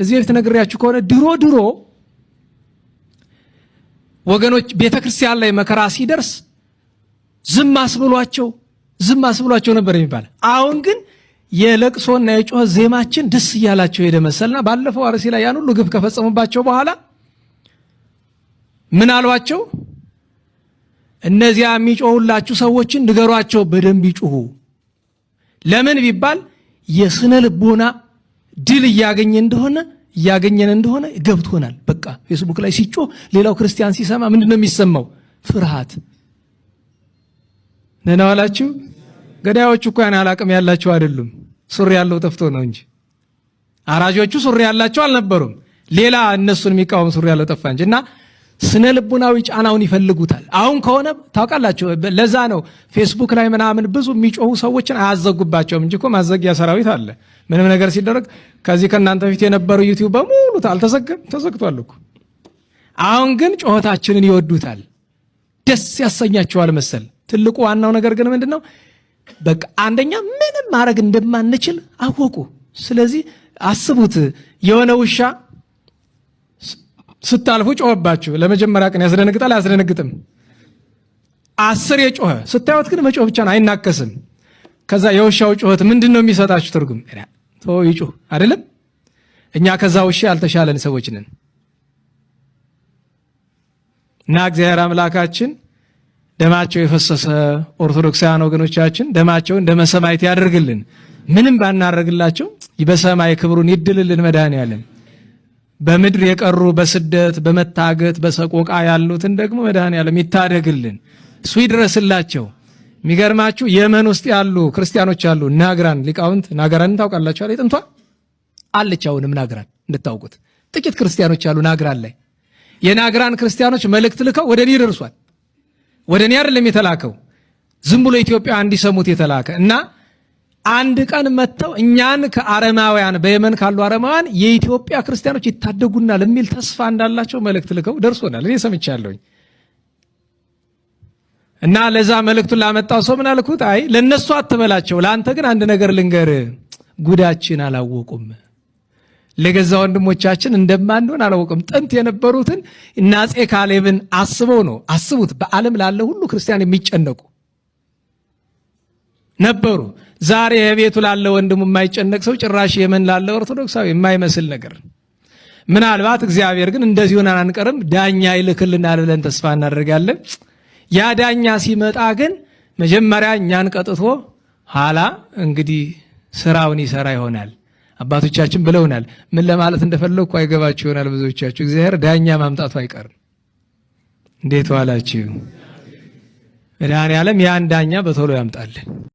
እዚህ በፊት ነግሬያችሁ ከሆነ ድሮ ወገኖች ቤተክርስቲያን ላይ መከራ ሲደርስ ዝም አስብሏቸው ነበር የሚባል። አሁን ግን የለቅሶና የጮህ ዜማችን ደስ እያላቸው ሄደ መሰልና ባለፈው አርሲ ላይ ያን ሁሉ ግፍ ከፈጸሙባቸው በኋላ ምን አሏቸው? እነዚያ የሚጮሁላችሁ ሰዎችን ንገሯቸው በደንብ ይጮሁ። ለምን ቢባል የስነ ልቦና ድል እያገኘን እንደሆነ ገብቶናል። በቃ ፌስቡክ ላይ ሲጮህ ሌላው ክርስቲያን ሲሰማ ምንድነው የሚሰማው? ፍርሃት ነና ዋላችሁ። ገዳዮቹ እኮ ያን አላቅም ያላቸው አይደሉም። ሱሪ ያለው ጠፍቶ ነው እንጂ አራጆቹ ሱሪ ያላቸው አልነበሩም። ሌላ እነሱን የሚቃወም ሱሪ ያለው ጠፋ እንጂ እና ስነ ልቦናዊ ጫናውን ይፈልጉታል። አሁን ከሆነ ታውቃላችሁ፣ ለዛ ነው ፌስቡክ ላይ ምናምን ብዙ የሚጮሁ ሰዎችን አያዘጉባቸውም እንጂ እኮ ማዘጊያ ሰራዊት አለ። ምንም ነገር ሲደረግ ከዚህ ከናንተ ፊት የነበረው ዩቲዩብ በሙሉ አልተዘገም፣ ተዘግቷል እኮ። አሁን ግን ጮህታችንን ይወዱታል፣ ደስ ያሰኛቸዋል መሰል። ትልቁ ዋናው ነገር ግን ምንድነው? በቃ አንደኛ ምንም ማድረግ እንደማንችል አወቁ። ስለዚህ አስቡት፣ የሆነ ውሻ ስታልፉ ጮህባችሁ ለመጀመሪያ ቀን ያስደነግጣል አያስደነግጥም? 10 የጮኸ ስታዩት ግን መጮህ ብቻ ነው፣ አይናከስም። ከዛ የውሻው ጮህት ምንድነው የሚሰጣችሁ ትርጉም? ተው ይጮህ አይደለም? እኛ ከዛ ውሻ ያልተሻለን ሰዎች ነን። እና እግዚአብሔር አምላካችን ደማቸው የፈሰሰ ኦርቶዶክሳውያን ወገኖቻችን ደማቸውን ደመ ሰማዕት ያደርግልን። ምንም ባናደርግላቸው በሰማይ ክብሩን ይድልልን መድኃኔዓለም። በምድር የቀሩ በስደት በመታገት በሰቆቃ ያሉትን ደግሞ መድኃኔዓለም ይታደግልን፣ እሱ ይድረስላቸው። የሚገርማችሁ የመን ውስጥ ያሉ ክርስቲያኖች አሉ። ናግራን ሊቃውንት፣ ናግራን ታውቃላችሁ አይደል? ጥንቷ አለች፣ አሁንም ናግራን እንድታውቁት ጥቂት ክርስቲያኖች አሉ። ናግራን ላይ የናግራን ክርስቲያኖች መልእክት ልከው ወደ እኔ ደርሷል። ወደ እኔ አይደለም የተላከው፣ ዝም ብሎ ኢትዮጵያ እንዲሰሙት የተላከ እና አንድ ቀን መጥተው እኛን ከአረማውያን በየመን ካሉ አረማውያን የኢትዮጵያ ክርስቲያኖች ይታደጉናል የሚል ተስፋ እንዳላቸው መልእክት ልከው ደርሶናል። እኔ ሰምቻለሁኝ። እና ለዛ መልእክቱን ላመጣው ሰው ምን አልኩት? አይ ለነሱ አትበላቸው፣ ለአንተ ግን አንድ ነገር ልንገር፣ ጉዳችን አላወቁም። ለገዛ ወንድሞቻችን እንደማንሆን አላወቁም። ጥንት የነበሩትን እና አፄ ካሌብን አስበው ነው። አስቡት፣ በዓለም ላለ ሁሉ ክርስቲያን የሚጨነቁ ነበሩ። ዛሬ የቤቱ ላለ ወንድሙ የማይጨነቅ ሰው ጭራሽ የመን ላለ ኦርቶዶክሳዊ የማይመስል ነገር። ምናልባት እግዚአብሔር ግን እንደዚህ ሆነን አንቀርም፣ ዳኛ ይልክልናል ብለን ተስፋ እናደርጋለን። ያ ዳኛ ሲመጣ ግን መጀመሪያ እኛን ቀጥቶ ኋላ እንግዲህ ስራውን ይሰራ ይሆናል። አባቶቻችን ብለውናል። ምን ለማለት እንደፈለኩ አይገባችሁ ይሆናል ብዙዎቻችሁ። እግዚአብሔር ዳኛ ማምጣቱ አይቀርም። እንዴት ዋላችሁ? መድኃኔዓለም ያን ዳኛ በቶሎ ያምጣልን።